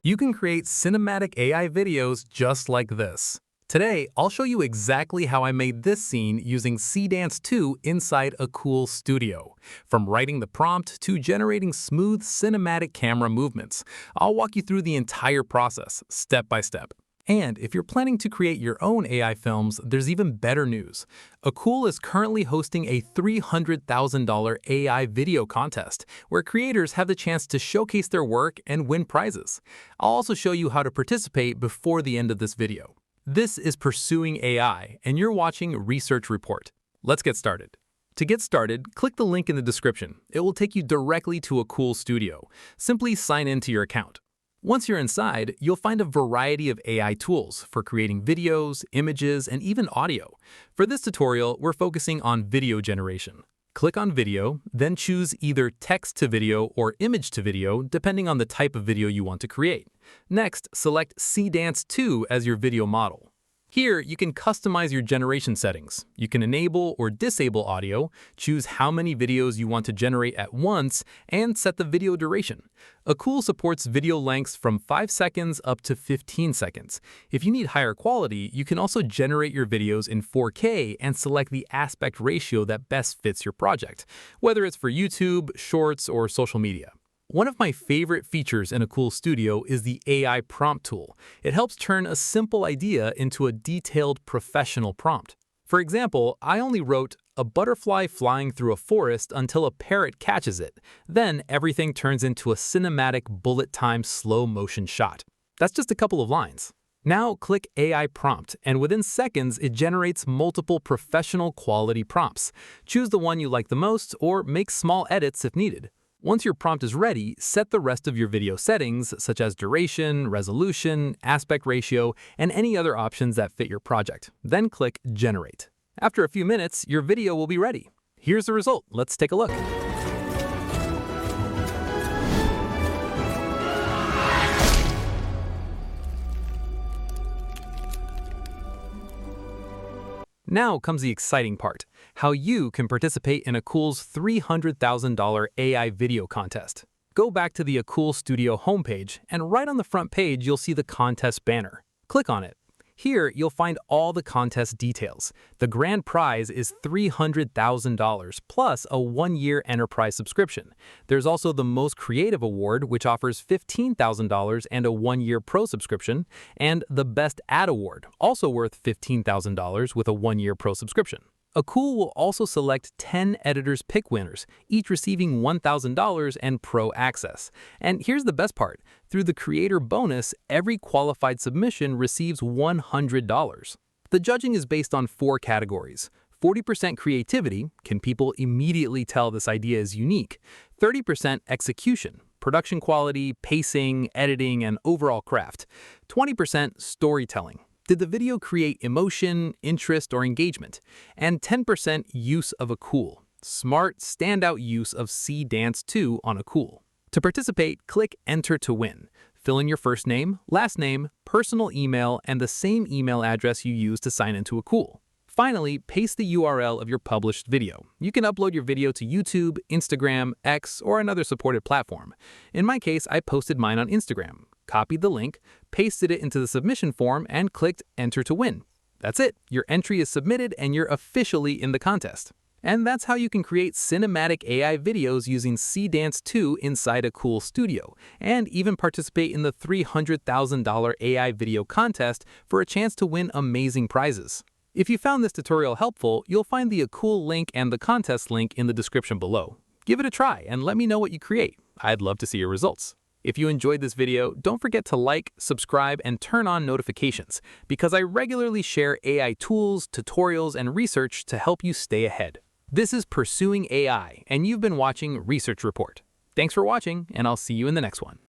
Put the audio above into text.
You can create cinematic AI videos just like this. Today, I'll show you exactly how I made this scene using SeeDance 2 inside Akool Studio. From writing the prompt to generating smooth cinematic camera movements, I'll walk you through the entire process, step by step. And if you're planning to create your own AI films, there's even better news. Akool is currently hosting a $300,000 AI video contest, where creators have the chance to showcase their work and win prizes. I'll also show you how to participate before the end of this video. This is Pursuing AI, and you're watching Research Report. Let's get started. To get started, click the link in the description. It will take you directly to Akool Studio. Simply sign in to your account. Once you're inside, you'll find a variety of AI tools for creating videos, images, and even audio. For this tutorial, we're focusing on video generation. Click on Video, then choose either Text to Video or Image to Video, depending on the type of video you want to create. Next, select SeeDance 2 as your video model. Here, you can customize your generation settings. You can enable or disable audio, choose how many videos you want to generate at once, and set the video duration. Akool supports video lengths from 5 seconds up to 15 seconds. If you need higher quality, you can also generate your videos in 4K and select the aspect ratio that best fits your project, whether it's for YouTube, Shorts, or social media. One of my favorite features in Akool Studio is the AI prompt tool. It helps turn a simple idea into a detailed professional prompt. For example, I only wrote, "A butterfly flying through a forest until a parrot catches it." Then everything turns into a cinematic bullet-time slow-motion shot. That's just a couple of lines. Now click AI prompt, and within seconds, it generates multiple professional quality prompts. Choose the one you like the most or make small edits if needed. Once your prompt is ready, set the rest of your video settings, such as duration, resolution, aspect ratio, and any other options that fit your project. Then click Generate. After a few minutes, your video will be ready. Here's the result. Let's take a look. Now comes the exciting part, how you can participate in Akool's $300,000 AI video contest. Go back to the Akool Studio homepage, and right on the front page you'll see the contest banner. Click on it. Here you'll find all the contest details. The grand prize is $300,000 plus a 1-year enterprise subscription. There's also the Most Creative Award, which offers $15,000 and a 1-year pro subscription, and the Best Ad Award, also worth $15,000 with a 1-year pro subscription. Akool will also select 10 Editors' Pick winners, each receiving $1,000 and pro access. And here's the best part. Through the creator bonus, every qualified submission receives $100. The judging is based on 4 categories. 40% creativity, can people immediately tell this idea is unique? 30% execution, production quality, pacing, editing, and overall craft. 20% storytelling. Did the video create emotion, interest, or engagement? And 10% use of Akool. Smart, standout use of SeeDance 2 on Akool. To participate, click Enter to win. Fill in your first name, last name, personal email, and the same email address you used to sign into Akool. Finally, paste the URL of your published video. You can upload your video to YouTube, Instagram, X, or another supported platform. In my case, I posted mine on Instagram. Copied the link, pasted it into the submission form, and clicked Enter to win. That's it. Your entry is submitted and you're officially in the contest. And that's how you can create cinematic AI videos using SeeDance 2 inside Akool Studio, and even participate in the $300,000 AI video contest for a chance to win amazing prizes. If you found this tutorial helpful, you'll find the Akool link and the contest link in the description below. Give it a try and let me know what you create. I'd love to see your results. If you enjoyed this video, don't forget to like, subscribe, and turn on notifications, because I regularly share AI tools, tutorials, and research to help you stay ahead. This is Pursuing AI, and you've been watching Research Report. Thanks for watching, and I'll see you in the next one.